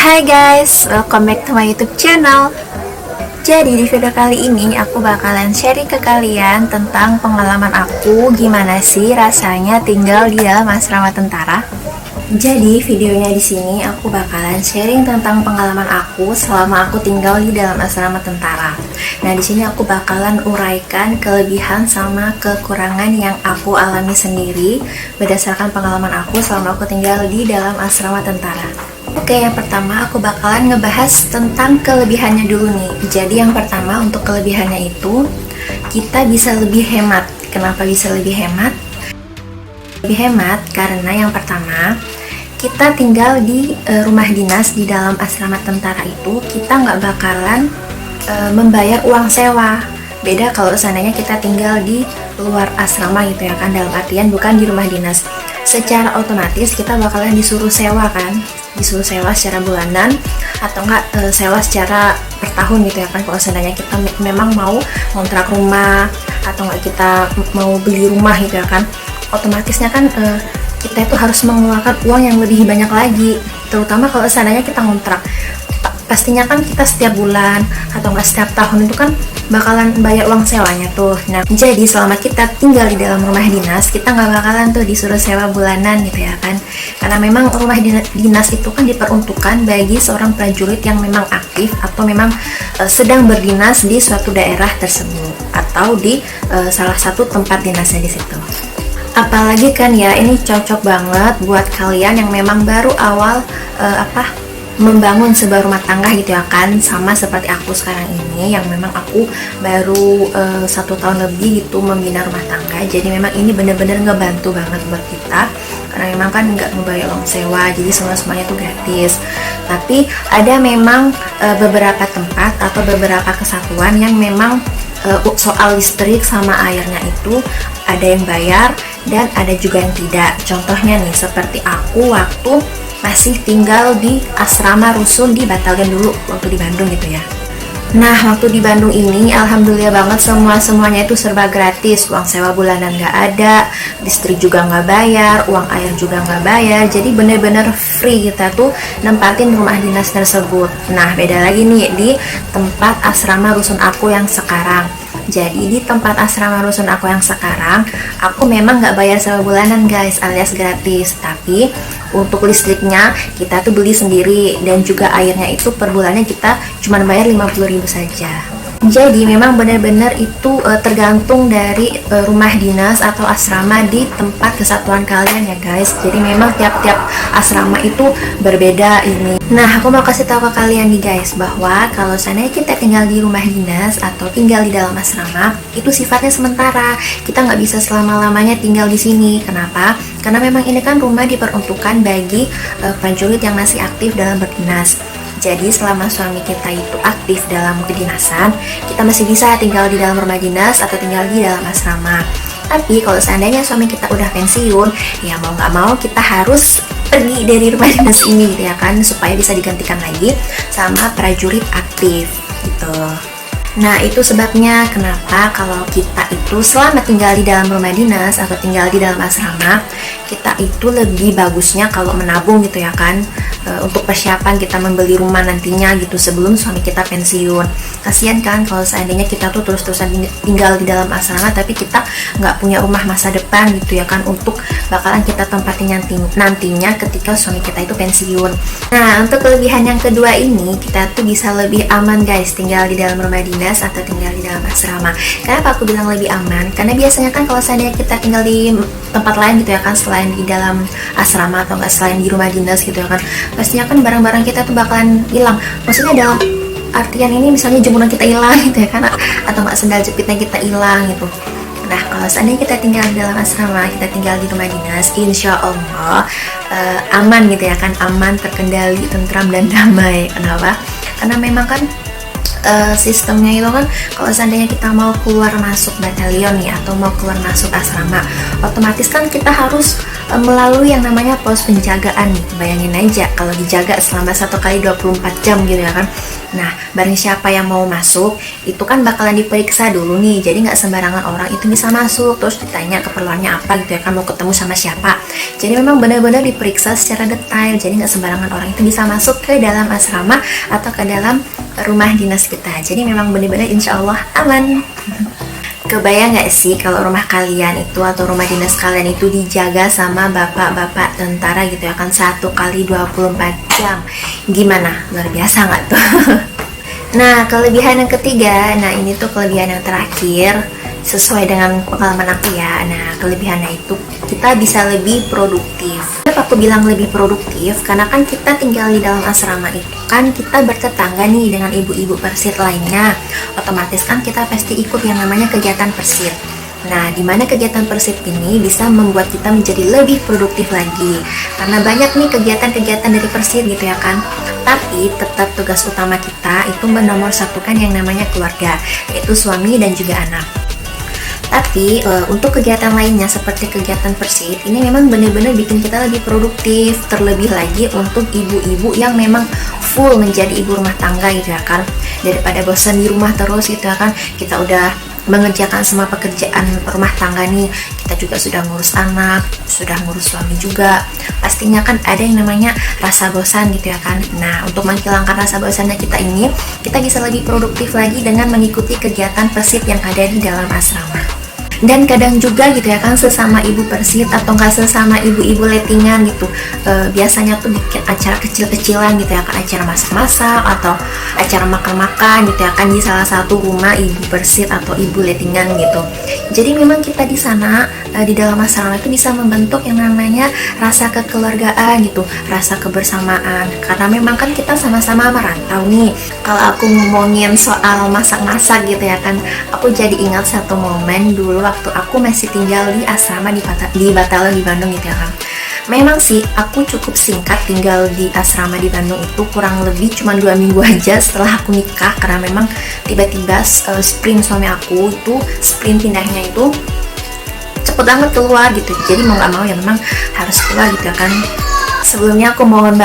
Hai guys, welcome back to my YouTube channel. Jadi di video kali ini aku bakalan sharing ke kalian tentang pengalaman aku gimana sih rasanya tinggal di dalam asrama tentara. Jadi videonya di sini aku bakalan sharing tentang pengalaman aku selama aku tinggal di dalam asrama tentara. Nah, di sini aku bakalan uraikan kelebihan sama kekurangan yang aku alami sendiri berdasarkan pengalaman aku selama aku tinggal di dalam asrama tentara. Oke, yang pertama aku bakalan ngebahas tentang kelebihannya dulu nih. Jadi yang pertama untuk kelebihannya itu kita bisa lebih hemat. Kenapa bisa lebih hemat? Lebih hemat karena yang pertama kita tinggal di rumah dinas di dalam asrama tentara itu kita nggak bakalan membayar uang sewa. Beda kalau seandainya kita tinggal di luar asrama gitu ya kan, dalam artian bukan di rumah dinas. Secara otomatis kita bakalan disuruh sewa kan, disuruh sewa secara bulanan atau enggak sewa secara per tahun gitu ya kan. Kalau seandainya kita memang mau ngontrak rumah atau enggak kita mau beli rumah gitu ya kan, otomatisnya kan kita itu harus mengeluarkan uang yang lebih banyak lagi, terutama kalau seandainya kita ngontrak. Pastinya kan kita setiap bulan atau enggak setiap tahun itu kan bakalan bayar uang sewanya tuh. Nah, jadi selama kita tinggal di dalam rumah dinas, kita nggak bakalan tuh disuruh sewa bulanan gitu ya kan. Karena memang rumah dinas itu kan diperuntukkan bagi seorang prajurit yang memang aktif atau memang sedang berdinas di suatu daerah tersebut atau di salah satu tempat dinasnya di situ. Apalagi kan ya, ini cocok banget buat kalian yang memang baru awal membangun sebuah rumah tangga gitu ya kan, sama seperti aku sekarang ini yang memang aku baru 1 tahun lebih gitu membina rumah tangga. Jadi memang ini bener-bener ngebantu banget buat kita karena memang kan nggak membayar uang sewa, jadi semuanya tuh gratis. Tapi ada memang beberapa tempat atau beberapa kesatuan yang memang soal listrik sama airnya itu ada yang bayar dan ada juga yang tidak. Contohnya nih seperti aku waktu masih tinggal di asrama rusun di Batalion dulu waktu di Bandung gitu ya. Nah, waktu di Bandung ini alhamdulillah banget semuanya itu serba gratis. Uang sewa bulanan nggak ada, listrik juga nggak bayar, uang air juga nggak bayar. Jadi bener-bener free kita tuh nempatin rumah dinas tersebut. Nah, beda lagi nih di tempat asrama rusun aku yang sekarang. Jadi di tempat asrama rusun aku yang sekarang, aku memang nggak bayar sewa bulanan guys, alias gratis. Tapi untuk listriknya kita tuh beli sendiri dan juga airnya itu per bulannya kita cuma bayar 50.000 saja. Jadi memang benar-benar itu tergantung dari rumah dinas atau asrama di tempat kesatuan kalian ya guys. Jadi memang tiap-tiap asrama itu berbeda ini. Nah, aku mau kasih tahu ke kalian nih guys bahwa kalau seandainya kita tinggal di rumah dinas atau tinggal di dalam asrama itu sifatnya sementara. Kita nggak bisa selama-lamanya tinggal di sini. Kenapa? Karena memang ini kan rumah diperuntukkan bagi prajurit yang masih aktif dalam berdinas. Jadi selama suami kita itu aktif dalam kedinasan, kita masih bisa tinggal di dalam rumah dinas atau tinggal di dalam asrama. Tapi kalau seandainya suami kita udah pensiun, ya mau nggak mau kita harus pergi dari rumah dinas ini gitu ya kan, supaya bisa digantikan lagi sama prajurit aktif gitu. Nah, itu sebabnya kenapa kalau kita itu selama tinggal di dalam rumah dinas atau tinggal di dalam asrama, kita itu lebih bagusnya kalau menabung gitu ya kan, untuk persiapan kita membeli rumah nantinya gitu sebelum suami kita pensiun. Kasian kan kalau seandainya kita tuh terus-terusan tinggal di dalam asrama tapi kita nggak punya rumah masa depan gitu ya kan, untuk bakalan kita tempatin nantinya ketika suami kita itu pensiun. Nah, untuk kelebihan yang kedua ini, kita tuh bisa lebih aman guys tinggal di dalam rumah dinas atau tinggal di dalam asrama. Kenapa aku bilang lebih aman? Karena biasanya kan kalau seandainya kita tinggal di tempat lain gitu ya kan, selain di dalam asrama atau enggak selain di rumah dinas gitu ya kan, pastinya kan barang-barang kita tuh bakalan hilang. Maksudnya dalam artian ini misalnya jemuran kita hilang gitu ya kan, atau enggak sendal jepitnya kita hilang gitu. Nah, kalau seandainya kita tinggal di dalam asrama, kita tinggal di rumah dinas, insya Allah aman gitu ya kan, aman, terkendali, tentram, dan damai. Kenapa? Karena memang kan sistemnya itu kan kalau seandainya kita mau keluar masuk batalion nih atau mau keluar masuk asrama, otomatis kan kita harus melalui yang namanya pos penjagaan nih. Bayangin aja kalau dijaga selama 1 kali 24 jam gitu ya kan, Nah, barang siapa yang mau masuk, itu kan bakalan diperiksa dulu nih. Jadi nggak sembarangan orang itu bisa masuk, terus ditanya keperluannya apa gitu ya kan, mau ketemu sama siapa. Jadi memang benar-benar diperiksa secara detail. Jadi nggak sembarangan orang itu bisa masuk ke dalam asrama atau ke dalam rumah dinas kita. Jadi memang benar-benar insya Allah aman. Kebayang nggak sih kalau rumah kalian itu atau rumah dinas kalian itu dijaga sama bapak-bapak tentara gitu ya kan, 1 kali 24 jam. Gimana? Luar biasa nggak tuh? Nah, kelebihan yang ketiga, nah ini tuh kelebihan yang terakhir sesuai dengan pengalaman aku ya. Nah, kelebihannya itu kita bisa lebih produktif. Kenapa aku bilang lebih produktif? Karena kan kita tinggal di dalam asrama itu kan kita bertetangga nih dengan ibu-ibu persit lainnya. Otomatis kan kita pasti ikut yang namanya kegiatan persit. Nah, di mana kegiatan persit ini bisa membuat kita menjadi lebih produktif lagi. Karena banyak nih kegiatan-kegiatan dari persit gitu ya kan. Tapi tetap tugas utama kita itu menomor satukan yang namanya keluarga, yaitu suami dan juga anak. Tapi untuk kegiatan lainnya seperti kegiatan persit ini memang benar-benar bikin kita lebih produktif. Terlebih lagi untuk ibu-ibu yang memang full menjadi ibu rumah tangga gitu ya kan. Daripada bosan di rumah terus gitu ya kan, kita udah mengerjakan semua pekerjaan rumah tangga nih, kita juga sudah ngurus anak, sudah ngurus suami juga, pastinya kan ada yang namanya rasa bosan gitu ya kan. Nah, untuk menghilangkan rasa bosannya kita ini, kita bisa lebih produktif lagi dengan mengikuti kegiatan persit yang ada di dalam asrama. Dan kadang juga gitu ya kan, sesama ibu persit atau nggak sesama ibu-ibu lettingan gitu, biasanya tuh bikin acara kecil-kecilan gitu ya kan, acara masak-masak atau acara makan-makan gitu ya kan di salah satu rumah ibu persit atau ibu lettingan gitu. Jadi memang kita di sana di dalam asrama itu bisa membentuk yang namanya rasa kekeluargaan gitu, rasa kebersamaan, karena memang kan kita sama-sama merantau nih. Kalau aku ngomongin soal masak-masak gitu ya kan, aku jadi ingat satu momen dulu waktu aku masih tinggal di asrama di Batalo di Bandung gitu ya kan. Memang sih aku cukup singkat tinggal di asrama di Bandung itu, kurang lebih cuma 2 minggu aja setelah aku nikah, karena memang tiba-tiba sprint suami aku itu, sprint pindahnya itu cepet banget keluar gitu. Jadi mau nggak mau ya memang harus keluar gitu ya kan. Sebelumnya aku mohon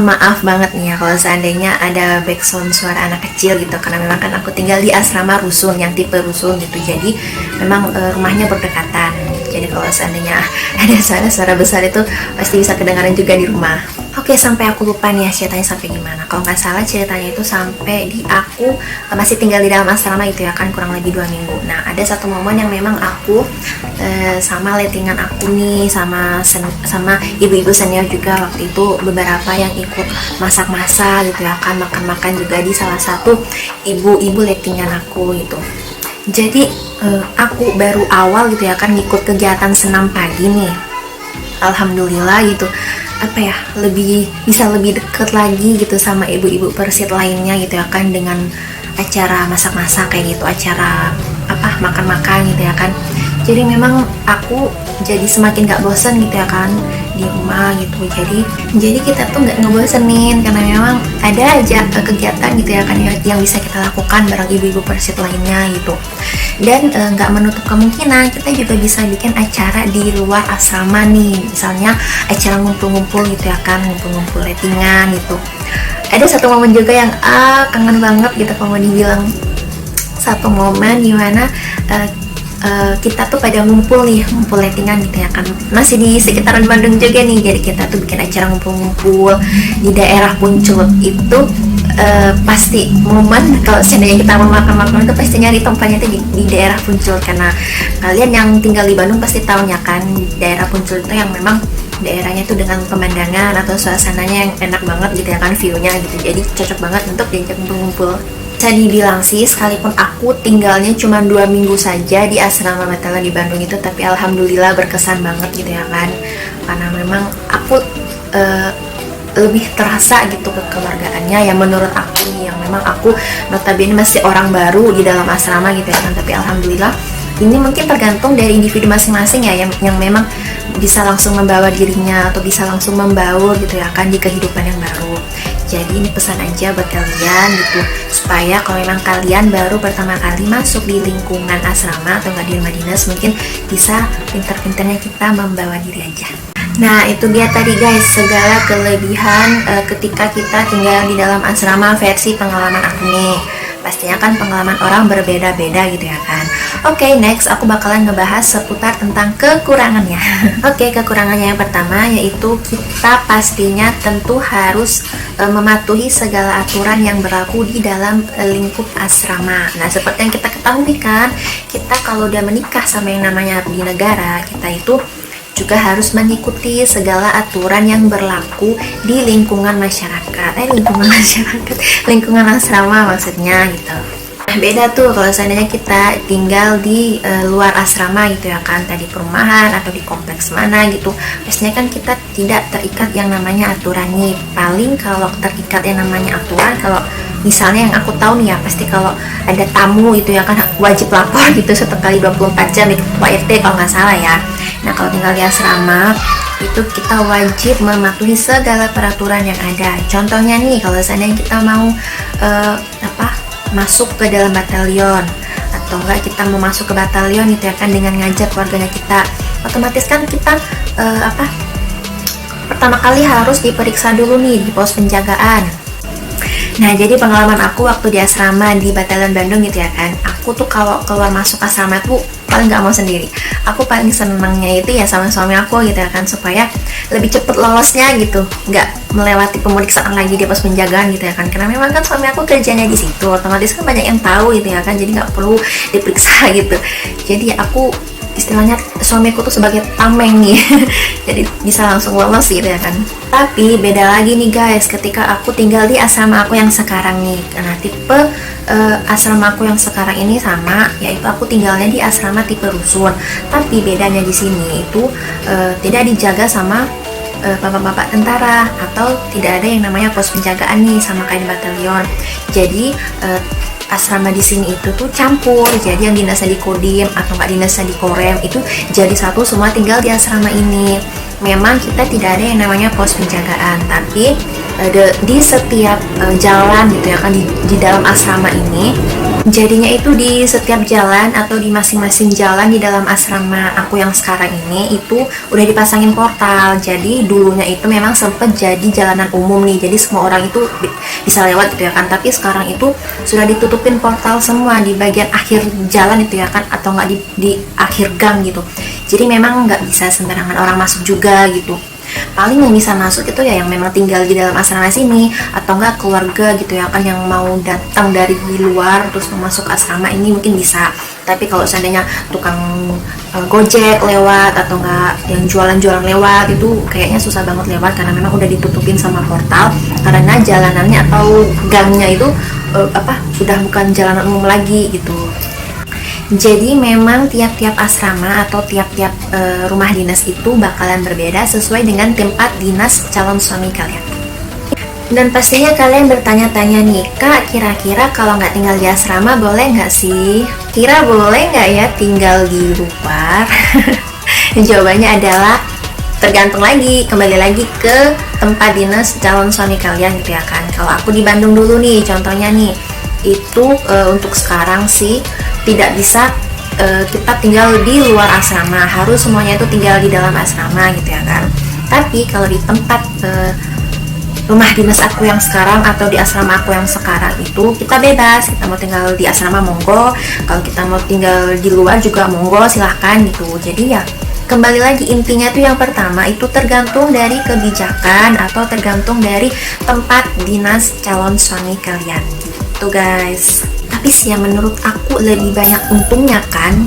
maaf banget nih ya kalau seandainya ada background suara anak kecil gitu, karena memang kan aku tinggal di asrama rusun yang tipe rusun gitu. Jadi memang rumahnya berdekatan. Jadi kalau seandainya ada suara besar itu pasti bisa kedengaran juga di rumah. Oke, sampai aku lupa nih ya ceritanya sampai gimana. Kalau nggak salah ceritanya itu sampai di aku masih tinggal di dalam asrama itu ya kan, kurang lebih 2 minggu. Nah, ada satu momen yang memang aku sama lettingan aku nih, sama ibu-ibu senior juga waktu itu beberapa yang ikut masak-masak gitu ya kan, makan-makan juga di salah satu ibu-ibu lettingan aku gitu. Jadi aku baru awal gitu ya kan ngikut kegiatan senam pagi nih. Alhamdulillah gitu, apa ya, bisa lebih deket lagi gitu sama ibu-ibu persit lainnya gitu ya kan, dengan acara masak-masak kayak gitu, acara makan-makan gitu ya kan. Jadi memang aku jadi semakin gak bosan gitu ya kan di rumah gitu. Jadi kita tuh gak ngebosenin, karena memang ada aja kegiatan gitu ya kan yang bisa kita lakukan bareng ibu-ibu persit lainnya gitu. Dan gak menutup kemungkinan kita juga bisa bikin acara di luar asrama nih, misalnya acara ngumpul-ngumpul gitu ya kan, ngumpul-ngumpul lettingan gitu. Ada satu momen juga yang kangen banget gitu kalau mau dibilang, satu momen dimana kita tuh pada ngumpul lettingan gitu ya kan, masih di sekitaran Bandung juga nih. Jadi kita tuh bikin acara ngumpul-ngumpul di daerah Punclut itu. Pasti momen kalau seandainya kita mau makan-makan itu pasti nyari tempatnya itu di daerah Punclut, karena kalian yang tinggal di Bandung pasti tahunya kan, daerah Punclut itu yang memang daerahnya itu dengan pemandangan atau suasananya yang enak banget gitu ya kan, view-nya gitu. Jadi cocok banget untuk diajak ngumpul-ngumpul. Bisa dibilang sih, sekalipun aku tinggalnya cuma 2 minggu saja di asrama Batalo di Bandung itu, tapi alhamdulillah berkesan banget gitu ya kan, karena memang aku lebih terasa gitu kekeluargaannya yang menurut aku, yang memang aku notabene masih orang baru di dalam asrama gitu ya kan. Tapi alhamdulillah ini mungkin tergantung dari individu masing-masing ya, yang memang bisa langsung membawa dirinya atau bisa langsung membaur gitu ya kan di kehidupan yang baru. Jadi ini pesan aja buat kalian gitu, supaya kalau memang kalian baru pertama kali masuk di lingkungan asrama atau nggak di rumah dinas, mungkin bisa pinter-pinternya kita membawa diri aja. Nah, itu dia tadi guys, segala kelebihan ketika kita tinggal di dalam asrama versi pengalaman aku nih. Pastinya kan pengalaman orang berbeda-beda gitu ya kan. Oke, next aku bakalan ngebahas seputar tentang kekurangannya. Oke, kekurangannya yang pertama yaitu kita pastinya tentu harus mematuhi segala aturan yang berlaku di dalam lingkup asrama. Nah, seperti yang kita ketahui kan, kita kalau udah menikah sama yang namanya abdi negara, kita itu juga harus mengikuti segala aturan yang berlaku di lingkungan masyarakat. Lingkungan asrama maksudnya gitu. Beda tuh kalau seandainya kita tinggal di luar asrama gitu ya kan, tadi perumahan atau di kompleks mana gitu, biasanya kan kita tidak terikat yang namanya aturan nih. Paling kalau terikat yang namanya aturan, kalau misalnya yang aku tahu nih ya, pasti kalau ada tamu itu ya kan wajib lapor gitu 1 kali 24 jam ikut Ketua RT kalau nggak salah ya. Nah, kalau tinggal di asrama itu kita wajib mematuhi segala peraturan yang ada. Contohnya nih, kalau seandainya kita mau masuk ke dalam batalion, atau enggak kita mau masuk ke batalion itu ya kan dengan ngajak keluarganya kita, otomatis kan kita pertama kali harus diperiksa dulu nih di pos penjagaan. Nah, jadi pengalaman aku waktu di asrama di Batalion Bandung gitu ya kan, aku tuh kalau keluar masuk asrama tuh paling nggak mau sendiri. Aku paling senangnya itu ya sama suami aku gitu ya kan, supaya lebih cepet lolosnya gitu, nggak melewati pemeriksaan lagi di pos penjagaan gitu ya kan, karena memang kan suami aku kerjanya di situ, otomatis kan banyak yang tahu gitu ya kan, jadi nggak perlu diperiksa gitu. Jadi aku istilahnya suamiku tuh sebagai tameng nih jadi bisa langsung lolos gitu ya kan. Tapi beda lagi nih guys ketika aku tinggal di asrama aku yang sekarang nih. Nah, tipe asrama aku yang sekarang ini sama, yaitu aku tinggalnya di asrama tipe rusun, tapi bedanya di sini itu tidak dijaga sama bapak-bapak tentara, atau tidak ada yang namanya pos penjagaan nih sama kayak di batalion. Jadi asrama di sini itu tuh campur, jadi yang dinasnya di Kodim atau nggak dinasnya di Korem itu jadi satu semua tinggal di asrama ini. Memang kita tidak ada yang namanya pos penjagaan, tapi di setiap jalan gitu ya kan di dalam asrama ini, jadinya itu di setiap jalan atau di masing-masing jalan di dalam asrama aku yang sekarang ini itu udah dipasangin portal. Jadi dulunya itu memang sempat jadi jalanan umum nih, jadi semua orang itu bisa lewat gitu ya kan, tapi sekarang itu sudah ditutupin portal semua di bagian akhir jalan itu ya kan, atau nggak di akhir gang gitu. Jadi memang nggak bisa sembarangan orang masuk juga gitu. Paling yang bisa masuk itu ya yang memang tinggal di dalam asrama sini, atau enggak keluarga gitu ya kan yang mau datang dari luar terus mau masuk asrama ini mungkin bisa. Tapi kalau seandainya tukang gojek lewat atau enggak yang jualan-jualan lewat itu kayaknya susah banget lewat, karena memang udah ditutupin sama portal, karena jalanannya atau gangnya itu sudah bukan jalanan umum lagi gitu. Jadi memang tiap-tiap asrama atau tiap-tiap rumah dinas itu bakalan berbeda sesuai dengan tempat dinas calon suami kalian. Dan pastinya kalian bertanya-tanya nih, Kak, kira-kira kalau nggak tinggal di asrama boleh nggak sih? Kira boleh nggak ya tinggal di luar? Jawabannya adalah tergantung lagi, kembali lagi ke tempat dinas calon suami kalian gitu ya kan. Kalau aku di Bandung dulu nih, contohnya nih, itu untuk sekarang sih tidak bisa kita tinggal di luar asrama, harus semuanya itu tinggal di dalam asrama gitu ya kan. Tapi kalau di tempat rumah dinas aku yang sekarang atau di asrama aku yang sekarang itu kita bebas, kita mau tinggal di asrama monggo, kalau kita mau tinggal di luar juga monggo, silahkan gitu. Jadi ya kembali lagi intinya tuh yang pertama itu tergantung dari kebijakan atau tergantung dari tempat dinas calon suami kalian gitu guys. Tapi sih yang menurut aku lebih banyak untungnya kan,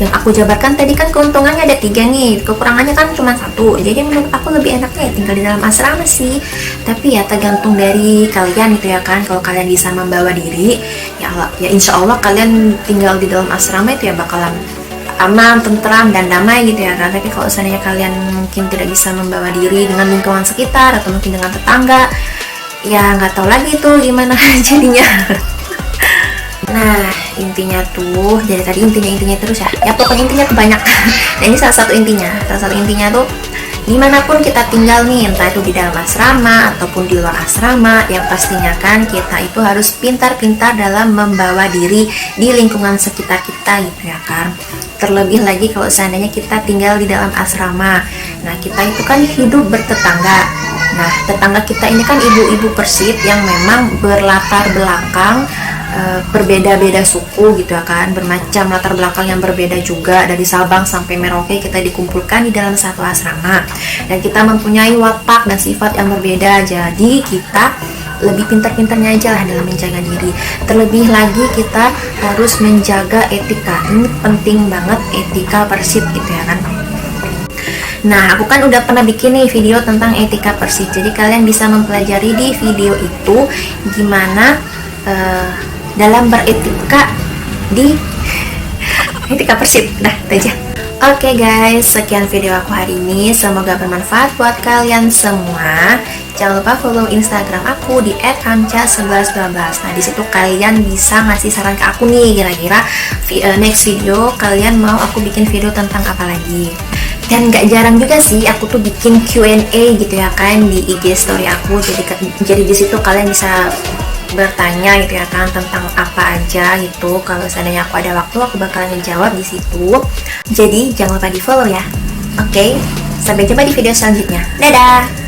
yang aku jabarkan tadi kan keuntungannya ada 3 nih, kekurangannya kan cuma 1. Jadi menurut aku lebih enaknya ya tinggal di dalam asrama sih. Tapi ya tergantung dari kalian gitu ya kan. Kalau kalian bisa membawa diri, ya insya Allah kalian tinggal di dalam asrama itu ya bakalan aman, tentram, dan damai gitu ya kan. Tapi kalau seandainya kalian mungkin tidak bisa membawa diri dengan lingkungan sekitar atau mungkin dengan tetangga, ya nggak tahu lagi tuh gimana jadinya. Nah, intinya tuh dari tadi intinya terus ya pokoknya intinya tuh banyak. Nah, ini salah satu intinya tuh Dimanapun kita tinggal nih, entah itu di dalam asrama ataupun di luar asrama, yang pastinya kan kita itu harus pintar-pintar dalam membawa diri di lingkungan sekitar kita gitu ya kan. Terlebih lagi kalau seandainya kita tinggal di dalam asrama. Nah, kita itu kan hidup bertetangga. Nah, tetangga kita ini kan ibu-ibu Persib yang memang berlatar belakang berbeda-beda suku gitu ya kan, bermacam latar belakang yang berbeda juga. Dari Sabang sampai Merauke kita dikumpulkan di dalam satu asrama, dan kita mempunyai watak dan sifat yang berbeda. Jadi kita lebih pintar-pintarnya aja lah dalam menjaga diri. Terlebih lagi kita harus menjaga etika. Ini penting banget, etika Persib gitu ya kan. Nah, aku kan udah pernah bikin nih video tentang etika Persib, jadi kalian bisa mempelajari di video itu gimana dalam beretika di etika Persib. Nah, itu aja. Oke guys, sekian video aku hari ini. Semoga bermanfaat buat kalian semua. Jangan lupa follow Instagram aku di @hamca1112. Nah, di situ kalian bisa ngasih saran ke aku nih, kira-kira next video kalian mau aku bikin video tentang apa lagi. Dan gak jarang juga sih aku tuh bikin Q&A gitu ya kan di IG story aku. Jadi di situ kalian bisa bertanya gitu ya kan tentang apa aja gitu. Kalau seandainya aku ada waktu, aku bakalan ngejawab di situ. Jadi jangan lupa di follow ya. Oke, sampai jumpa di video selanjutnya. Dadah.